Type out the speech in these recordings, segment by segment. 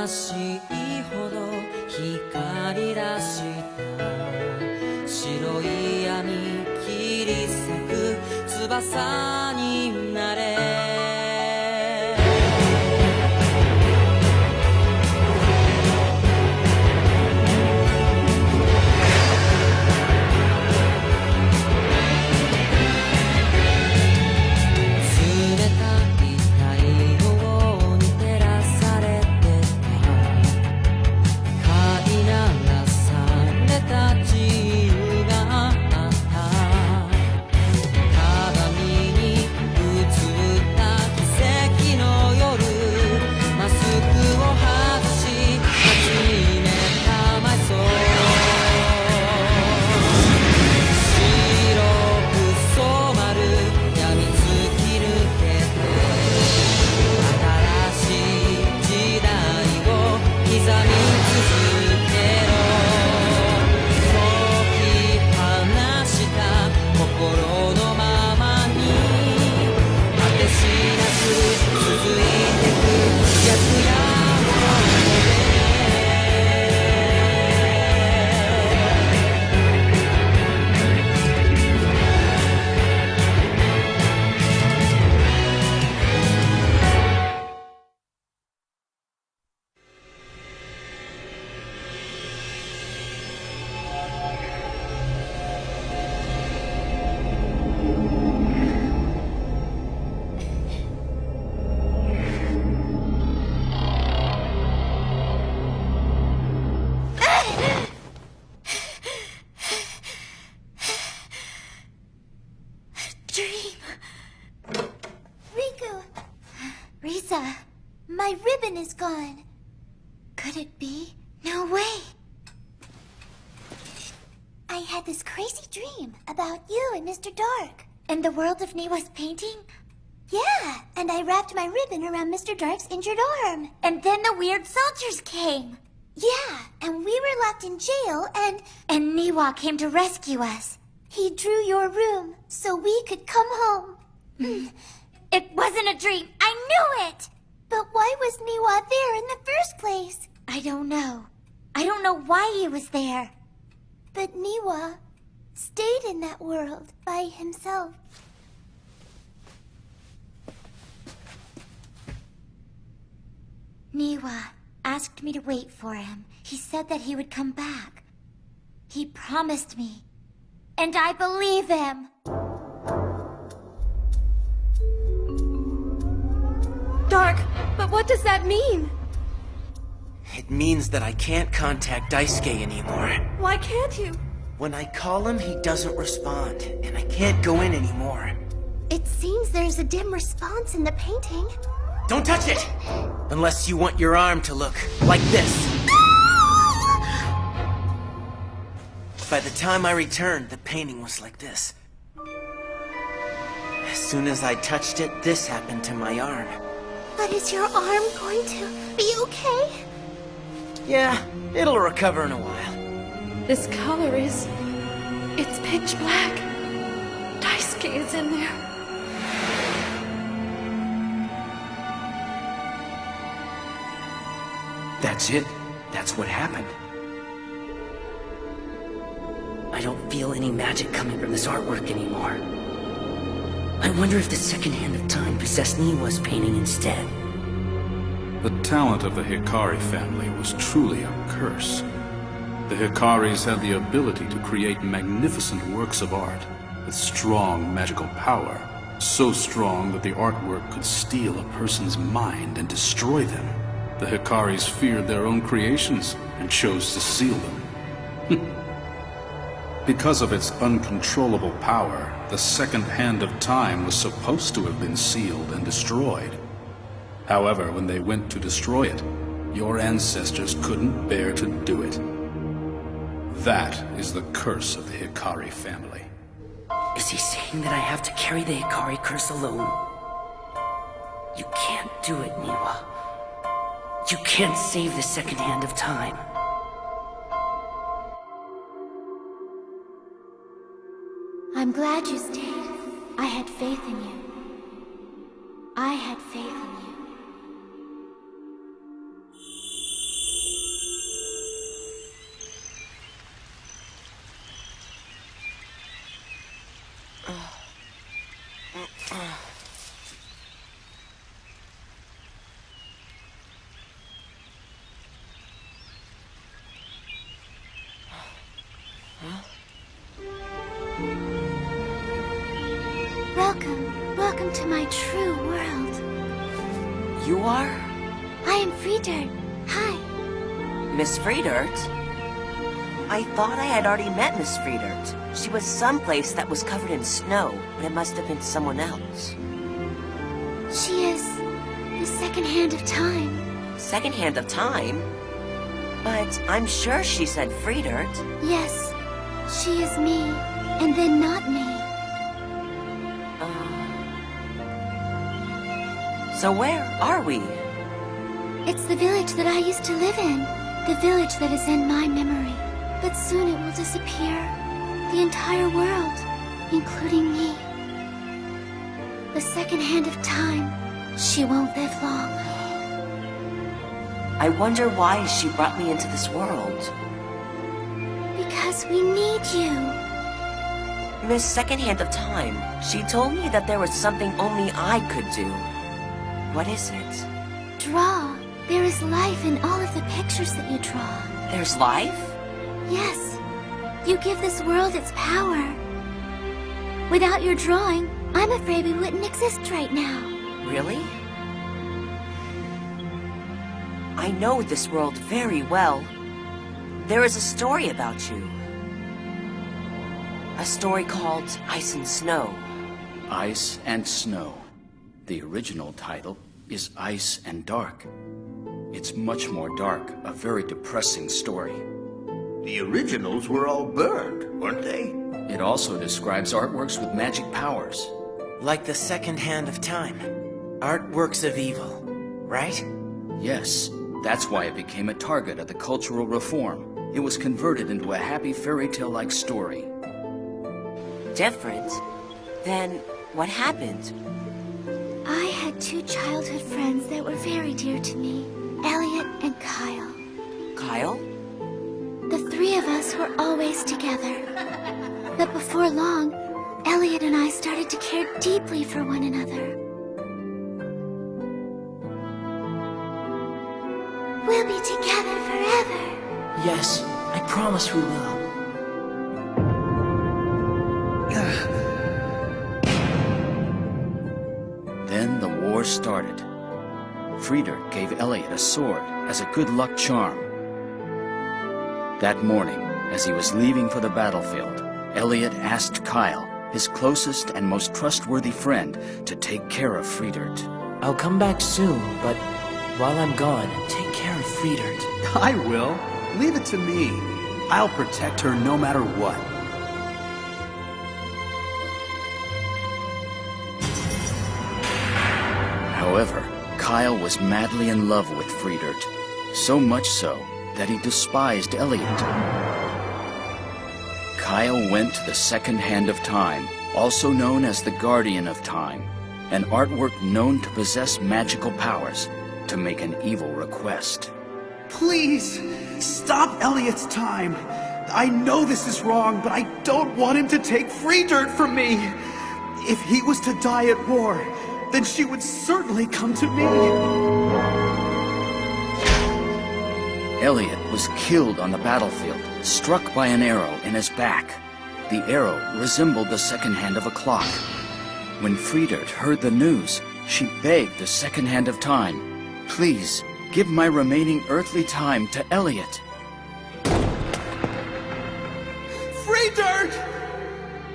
しいほど光り出した白い闇切り裂く翼になれMy ribbon is gone. Could it be? No way. I had this crazy dream about you and Mr. Dark. And the world of Niwa's painting? Yeah, and I wrapped my ribbon around Mr. Dark's injured arm. And then the weird soldiers came. Yeah, and we were locked in jail and Niwa came to rescue us. He drew your room so we could come home. It wasn't a dream. I knew it! But why was Niwa there in the first place? I don't know. I don't know why he was there. But Niwa stayed in that world by himself. Niwa asked me to wait for him. He said that he would come back. He promised me. And I believe him. Dark, but what does that mean? It means that I can't contact Daisuke anymore. Why can't you? When I call him, he doesn't respond, and I can't go in anymore. It seems there's a dim response in the painting. Don't touch it! Unless you want your arm to look like this. By the time I returned, the painting was like this. As soon as I touched it, this happened to my arm. But is your arm going to be okay? Yeah, it'll recover in a while. This color is... it's pitch black. Daisuke is in there. That's it. That's what happened. I don't feel any magic coming from this artwork anymore. I wonder if the second hand of time possessed Niwa's painting instead. The talent of the Hikari family was truly a curse. The Hikaris had the ability to create magnificent works of art with strong magical power, so strong that the artwork could steal a person's mind and destroy them. The Hikaris feared their own creations and chose to seal them. Because of its uncontrollable power, the second hand of time was supposed to have been sealed and destroyed. However, when they went to destroy it, your ancestors couldn't bear to do it. That is the curse of the Hikari family. Is he saying that I have to carry the Hikari curse alone? You can't do it, Niwa. You can't save the second hand of time. I'm glad you stayed. I had faith in you. I had faith in you. belong to my true world. You are? I am Freedirt. Hi. Miss Freedirt? I thought I had already met Miss Freedirt. She was someplace that was covered in snow, but it must have been someone else. She is the second hand of time. Second hand of time? But I'm sure she said Freedirt. Yes, she is me, and then not me. So where are we? It's the village that I used to live in. The village that is in my memory. But soon it will disappear. The entire world, including me. The second hand of time. She won't live long. I wonder why she brought me into this world. Because we need you. Miss Second Hand of Time, she told me that there was something only I could do. What is it? Draw. There is life in all of the pictures that you draw. There's life? Yes. You give this world its power. Without your drawing, I'm afraid we wouldn't exist right now. Really? I know this world very well. There is a story about you. A story called Ice and Snow. Ice and Snow. The original title is Ice and Dark. It's much more dark, a very depressing story. The originals were all burned, weren't they? It also describes artworks with magic powers. Like the second hand of time. Artworks of evil, right? Yes, that's why it became a target of the cultural reform. It was converted into a happy fairy tale-like story. Different? Then what happened? I had two childhood friends that were very dear to me. Elliot and Kyle. Kyle? The three of us were always together. But before long, Elliot and I started to care deeply for one another. We'll be together forever. Yes, I promise we will. Then the war started. Freedirt gave Elliot a sword as a good luck charm. That morning, as he was leaving for the battlefield, Elliot asked Kyle, his closest and most trustworthy friend, to take care of Freedirt. I'll come back soon, but while I'm gone, take care of Freedirt. I will. Leave it to me. I'll protect her no matter what. However, Kyle was madly in love with Freedirt, so much so that he despised Elliot. Kyle went to the Second Hand of Time, also known as the Guardian of Time, an artwork known to possess magical powers, to make an evil request. Please, stop Elliot's time. I know this is wrong, but I don't want him to take Freedirt from me. If he was to die at war, then she would certainly come to me. Elliot was killed on the battlefield, struck by an arrow in his back. The arrow resembled the second hand of a clock. When Freedirt heard the news, she begged the Second Hand of Time, "Please, give my remaining earthly time to Elliot." Freedirt!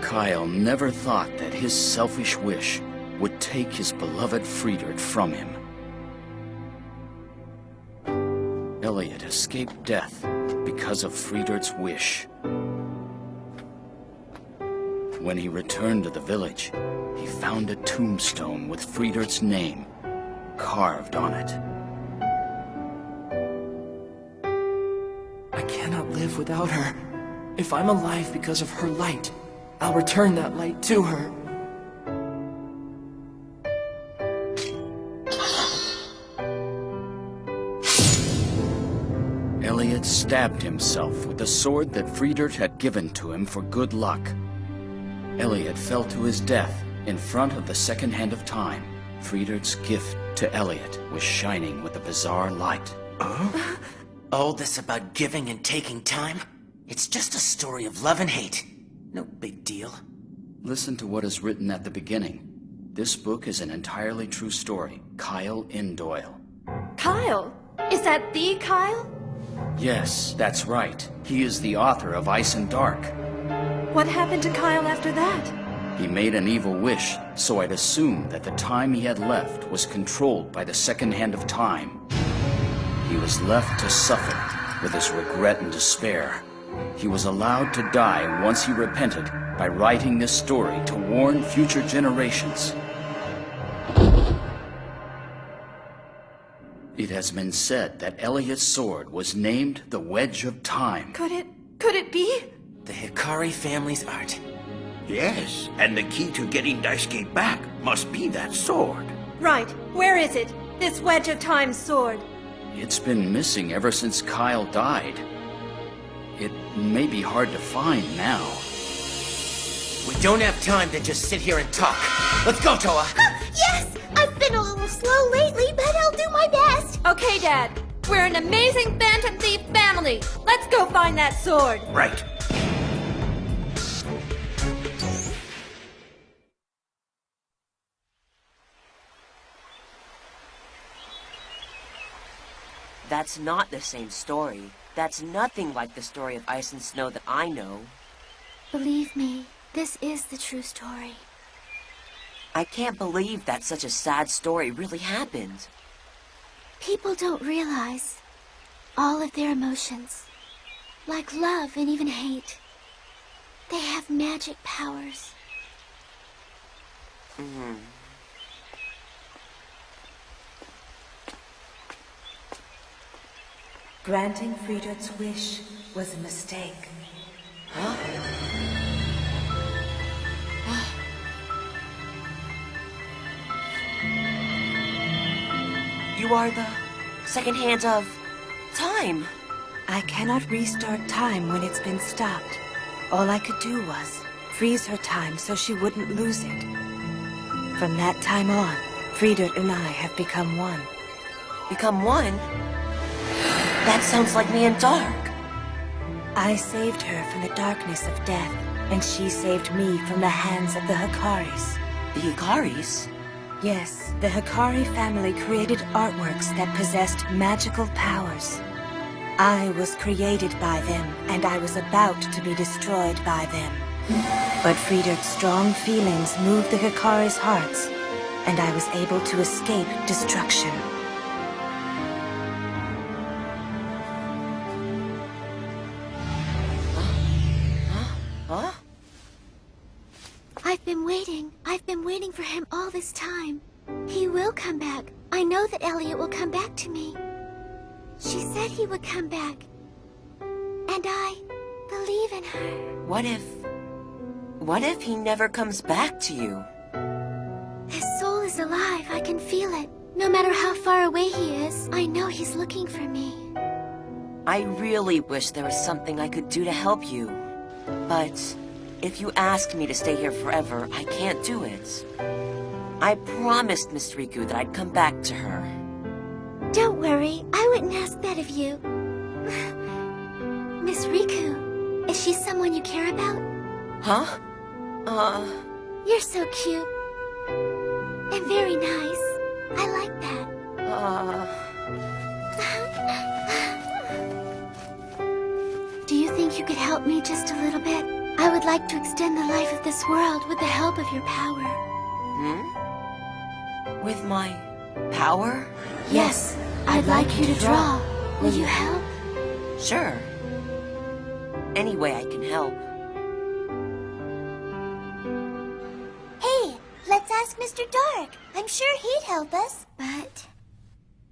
Kyle never thought that his selfish wish would take his beloved Freedirt from him. Elliot escaped death because of Freedirt's wish. When he returned to the village, he found a tombstone with Freedirt's name carved on it. I cannot live without her. If I'm alive because of her light, I'll return that light to her. Elliot stabbed himself with the sword that Freedirt had given to him for good luck. Elliot fell to his death in front of the Second Hand of Time. Freedirt's gift to Elliot was shining with a bizarre light. All this about giving and taking time? It's just a story of love and hate. No big deal. Listen to what is written at the beginning. This book is an entirely true story. Kyle N. Doyle. Kyle? Is that the Kyle? Yes, that's right. He is the author of Ice and Dark. What happened to Kyle after that? He made an evil wish, so I'd assume that the time he had left was controlled by the second hand of time. He was left to suffer with his regret and despair. He was allowed to die once he repented by writing this story to warn future generations. It has been said that Elliot's sword was named the Wedge of Time. Could it be? The Hikari family's art. Yes, and the key to getting Daisuke back must be that sword. Right. Where is it? This Wedge of Time's sword. It's been missing ever since Kyle died. It may be hard to find now. We don't have time to just sit here and talk. Let's go, Toa! Yes! I've been a little slow lately, but I'll do my best. Okay, Dad. We're an amazing Phantom Thief family. Let's go find that sword. Right. That's not the same story. That's nothing like the story of Ice and Snow that I know. Believe me, this is the true story. I can't believe that such a sad story really happened. People don't realize all of their emotions, like love and even hate. They have magic powers. Granting Friedert's wish was a mistake. Huh? You are the second hand of time. I cannot restart time when it's been stopped. All I could do was freeze her time so she wouldn't lose it. From that time on, Friedert and I have become one. Become one? That sounds like me and Dark. I saved her from the darkness of death, and she saved me from the hands of the Hikaris. The Hikaris? Yes, the Hikari family created artworks that possessed magical powers. I was created by them, and I was about to be destroyed by them. But Friedert's strong feelings moved the Hikari's hearts, and I was able to escape destruction. Huh? I've been waiting for him all this time. He will come back. I know that Elliot will come back to me. She said he would come back. And I believe in her. What if he never comes back to you? His soul is alive. I can feel it. No matter how far away he is, I know he's looking for me. I really wish there was something I could do to help you. But if you ask me to stay here forever, I can't do it. I promised Miss Riku that I'd come back to her. Don't worry, I wouldn't ask that of you. Miss Riku, is she someone you care about? Huh? You're so cute. And very nice. I like that. Do you think you could help me just a little bit? I would like to extend the life of this world with the help of your power. With my power? Yes, I'd like you to draw. Will you help? Sure. Any way I can help. Hey, let's ask Mr. Dark. I'm sure he'd help us. But...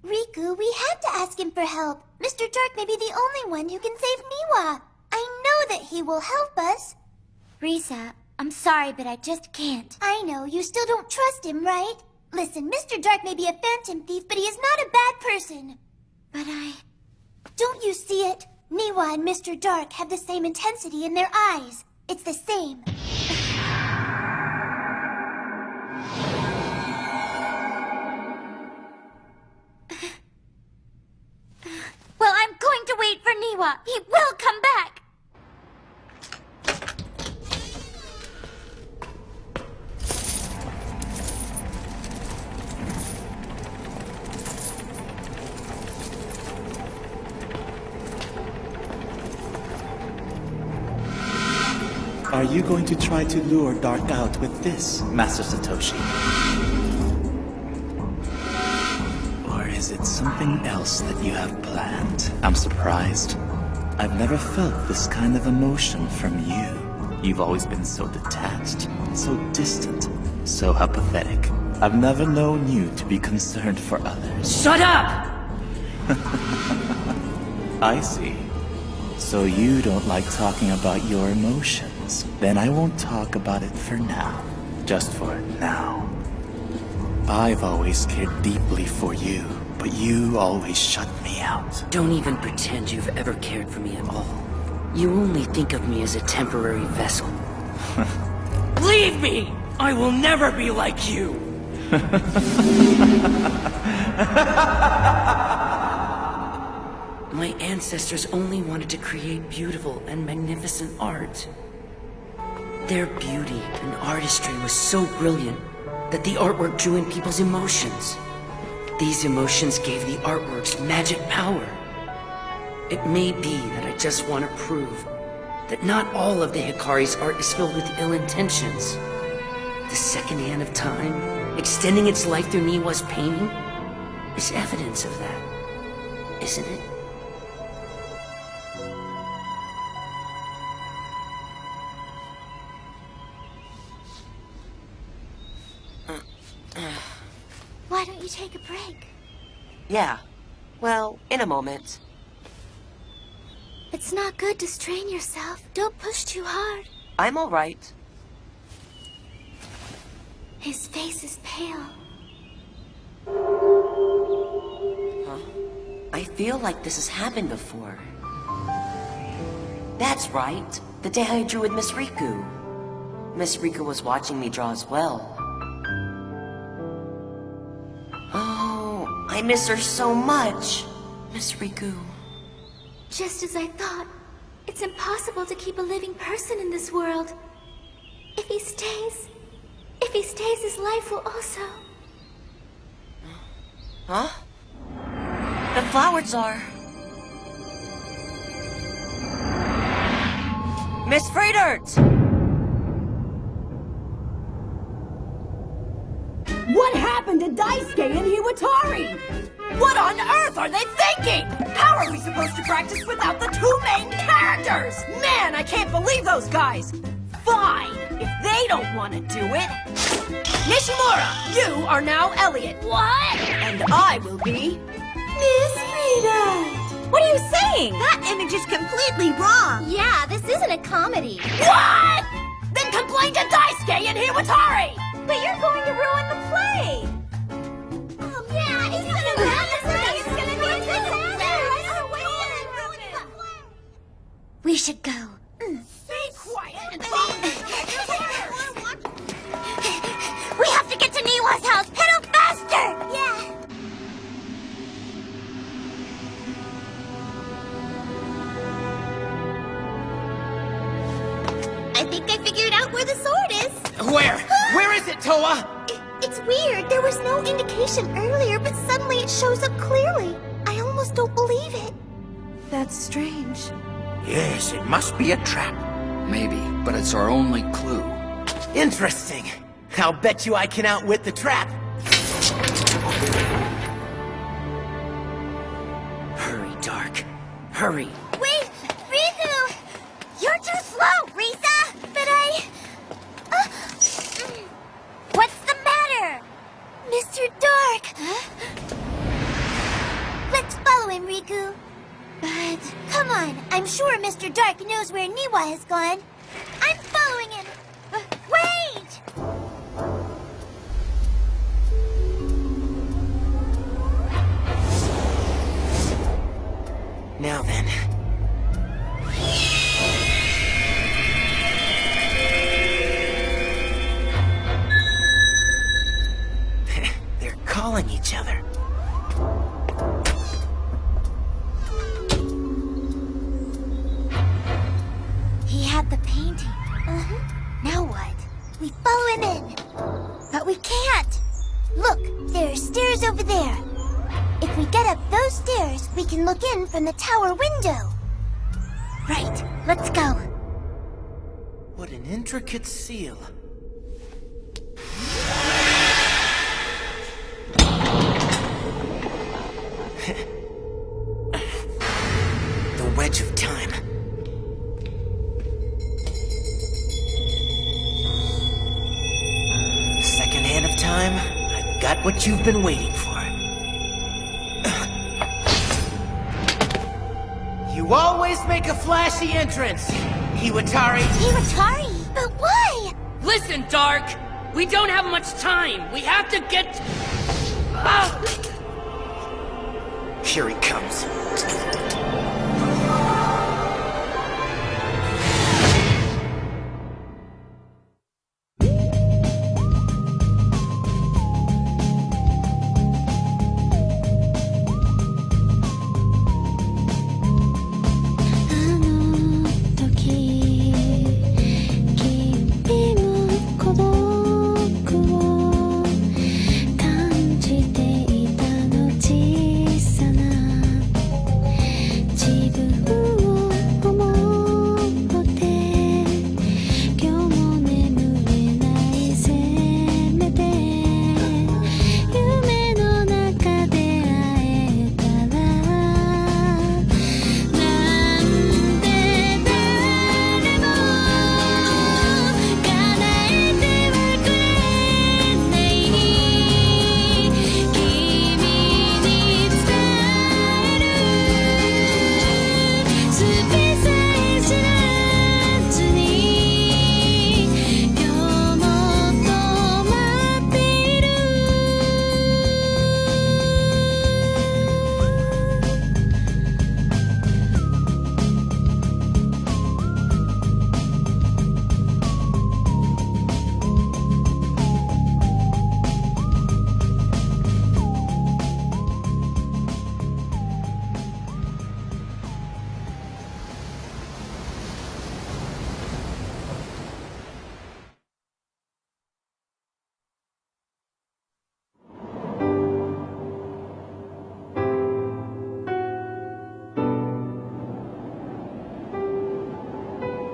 Riku, we have to ask him for help. Mr. Dark may be the only one who can save Niwa. I know that he will help us. Risa, I'm sorry, but I just can't. I know, you still don't trust him, right? Listen, Mr. Dark may be a phantom thief, but he is not a bad person. But Don't you see it? Niwa and Mr. Dark have the same intensity in their eyes. It's the same. Well, I'm going to wait for Niwa. He will come back. Are you going to try to lure Dark out with this, Master Satoshi? Or is it something else that you have planned? I'm surprised. I've never felt this kind of emotion from you. You've always been so detached, so distant, so apathetic. I've never known you to be concerned for others. Shut up! I see. So you don't like talking about your emotions. Then I won't talk about it for now. Just for now. I've always cared deeply for you, but you always shut me out. Don't even pretend you've ever cared for me at all. You only think of me as a temporary vessel. Leave me! I will never be like you! My ancestors only wanted to create beautiful and magnificent art. Their beauty and artistry was so brilliant that the artwork drew in people's emotions. These emotions gave the artworks magic power. It may be that I just want to prove that not all of the Hikari's art is filled with ill intentions. The second hand of time, extending its life through Niwa's painting, is evidence of that, isn't it? Why don't you take a break? Yeah. Well, in a moment. It's not good to strain yourself. Don't push too hard. I'm all right. His face is pale. Huh? I feel like this has happened before. That's right. The day I drew with Miss Riku. Miss Riku was watching me draw as well. Oh, I miss her so much. Miss Riku. Just as I thought. It's impossible to keep a living person in this world. If he stays, his life will also... Huh? The Flower Tsar. Miss Friedert! What happened to Daisuke and Hiwatari? What on earth are they thinking? How are we supposed to practice without the two main characters? Man, I can't believe those guys! Fine, if they don't want to do it. Nishimura, you are now Elliot. What? And I will be... Miss Friedert! What are you saying? That image is completely wrong. Yeah, this isn't a comedy. What? Then complain to Daisuke and Hiwatari! But you're going to ruin the play! Oh, yeah, he's gonna ruin the play! It's gonna be a disaster! We should go. Stay quiet! We have to get to Niwa's house! Pedal faster! Yeah! I think I figured out where the sword is. Where? Where is it, Toa? It's weird. There was no indication earlier, but suddenly it shows up clearly. I almost don't believe it. That's strange. Yes, it must be a trap. Maybe, but it's our only clue. Interesting. I'll bet you I can outwit the trap. Hurry, Dark. Hurry. Wait! Riku! You're too slow, Risa! But what's the matter? Mr. Dark! Huh? Let's follow him, Riku. But, come on. I'm sure Mr. Dark knows where Niwa has gone. I'm following him. Wait! Now then. They're calling each other. He had the painting. Now what? We follow him in. But we can't. Look, there are stairs over there. If we get up those stairs, we can look in from the tower window. Right, let's go. What an intricate seal. The wedge of time. Second hand of time. I've got what you've been waiting for. You always make a flashy entrance, Iwatari. Iwatari? But why? Listen, Dark! We don't have much time! We have to get... Here he comes.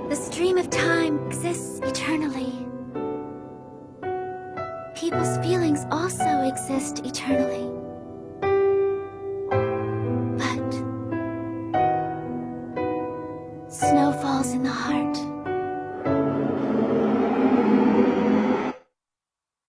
The stream of time exists eternally. People's feelings also exist eternally. But snow falls in the heart.